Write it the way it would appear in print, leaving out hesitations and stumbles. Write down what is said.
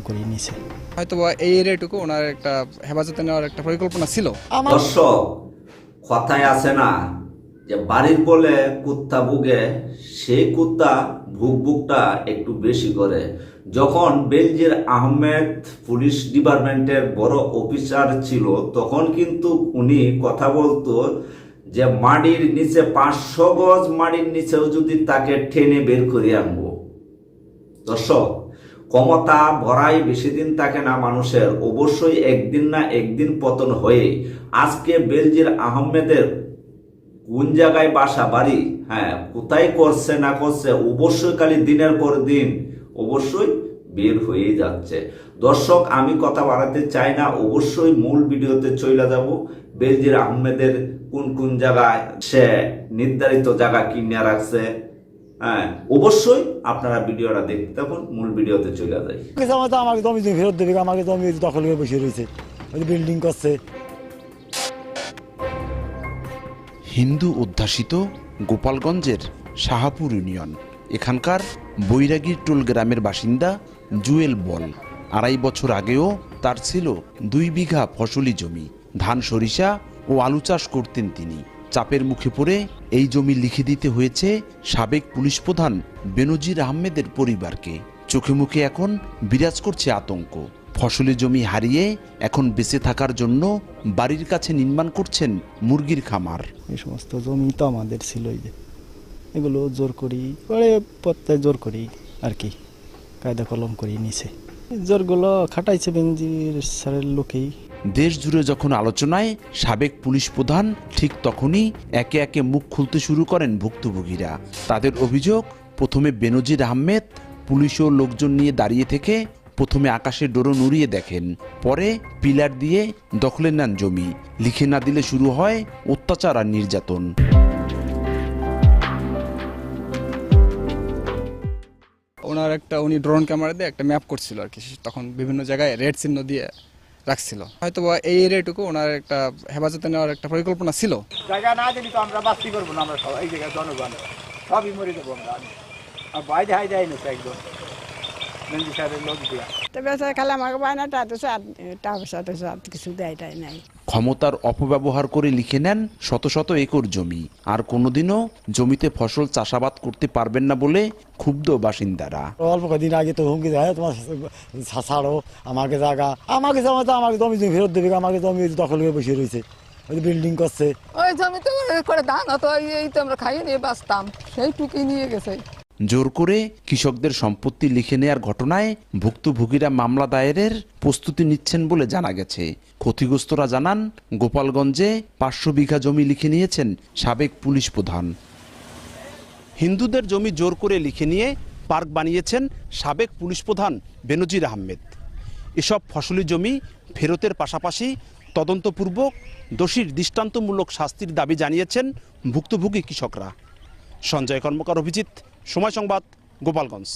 করে নিছে। হয়তো এই এরিয়াটুকু ওনার একটা হেফাজতে নেওয়ার একটা পরিকল্পনা ছিল। দর্শক, কথায় আছে না যে বাড়ির বলে কুত্তা ভুগে, সেই কুত্তা ভুকটা একটু বেশি করে। যখন বেনজির আহমেদ পুলিশ ডিপার্টমেন্টের বড় অফিসার ছিল, তখন কিন্তু উনি কথা বলতো যে মাটির নিচে 500 গজ মাটির নিচেও যদি তাকে টেনে বের করে আনবো। দর্শক, ক্ষমতা ভরাই বেশি দিন থাকে না মানুষের, অবশ্যই একদিন না একদিন পতন হয়ে। আজকে বেনজির আহমেদের কোন জায়গায় বাসা বাড়ি, কোথায় করছে না করছে, অবশ্যই খালি দিনের পর দিন অবশ্যই বের হয়ে যাচ্ছে। দর্শক, আমি কথা বাড়াতে চাই না, অবশ্যই মূল ভিডিওতে চলে যাব। বেনজির আহমেদের কোন কোন জায়গায় সে নির্ধারিত জায়গা কিনে রাখছে, অবশ্যই আপনারা ভিডিওটা দেখতে থাকুন। মূল ভিডিওতে চলে যাই। আমাকে জমি ফেরত দেবে, আমাকে জমি দখল হয়ে বসে রয়েছে, বিল্ডিং করছে। হিন্দু অধ্যাসিত গোপালগঞ্জের শাহাপুর ইউনিয়ন, এখানকার বৈরাগীর টোল গ্রামের বাসিন্দা জুয়েল বল। 2.5 বছর আগেও তার ছিল 2 বিঘা ফসলি জমি। ধান, সরিষা ও আলু চাষ করতেন তিনি। চাপের মুখে পড়ে এই জমি লিখে দিতে হয়েছে সাবেক পুলিশ প্রধান বেনজির আহমেদের পরিবারকে। চোখে মুখে এখন বিরাজ করছে আতঙ্ক। ফসলি জমি হারিয়ে এখন বেঁচে থাকার জন্য বাড়ির কাছে নির্মাণ করছেন মুরগির খামার। এই সমস্ত জমি তো আমাদের ছিল, এগুলো জোর করি প্রত্যেক জোর করি আর কি, কায়দা কলম করে নিছে। জোরগুলো খাটাইছে বেনজির স্যারের লোকেই। দেশ জুড়ে যখন আলোচনায় সাবেক পুলিশ প্রধান, ঠিক তখনই একে একে মুখ খুলতে শুরু করেন ভুক্তভোগীরা। তাদের অভিযোগ, প্রথমে বেনজির আহমেদ পুলিশ ও লোকজন নিয়ে দাঁড়িয়ে থেকে প্রথমে আকাশে ড্রোন উড়িয়ে দেখেন, পরে পিলার দিয়ে দখলে নেন জমি। লিখে না দিলে শুরু হয় অত্যাচার আর নির্যাতন। ওনার উনি ড্রোন ক্যামেরা দিয়ে একটা ম্যাপ করছিল আর কি, তখন বিভিন্ন জায়গায় রেড চিহ্ন দিয়ে রাখছিল। হয়তো এই এরিয়াটুকু ওনার একটা হেফাজতে নেওয়ার একটা পরিকল্পনা ছিল। জায়গা না দিলে তো আমরা বাস্তি করবো না, আমরা সবাই এই জায়গায় জনগণ সবই মরে যাবো আমরা। আর বাইরে হাই যায় না একদম বেনজির সাহেবের লোক দিয়া। খালি আমাকে বায়নাটা কিছু দেয় নাই। ক্ষমতার অপব্যবহার করে লিখে নেন শত শত একর জমি, আর কোনোদিনও জমিতে ফসল চাষাবাদ করতে পারবেন না বলে ক্ষুব্ধ বাসিন্দারা। অল্প কদিন আগে তো হুমকি দেয়, তোমার ছাড়ো আমাকে জায়গা, আমাকে জমি ফেরত দেবে, আমাকে জমি দখল হয়ে বসে রয়েছে, বিল্ডিং করছে। ওই জমি তো করে ধান হতো, এই তো আমরা খাইয়ে নিয়ে বাঁচতাম, সেইটুকুই নিয়ে গেছে। জোর করে কৃষকদের সম্পত্তি লিখে নেয়ার ঘটনায় ভুক্তভোগীরা মামলা দায়েরের প্রস্তুতি নিচ্ছেন বলে জানা গেছে। ক্ষতিগ্রস্তরা জানান, গোপালগঞ্জে 500 বিঘা জমি লিখে নিয়েছেন সাবেক পুলিশ প্রধান। হিন্দুদের জমি জোর করে লিখে নিয়ে পার্ক বানিয়েছেন সাবেক পুলিশ প্রধান বেনজির আহমেদ। এসব ফসলি জমি ফেরতের পাশাপাশি তদন্তপূর্বক দোষীর দৃষ্টান্তমূলক শাস্তির দাবি জানিয়েছেন ভুক্তভোগী কৃষকরা। সঞ্জয় কর্মকার, অভিজিৎ, সময় সংবাদ, গোপালগঞ্জ।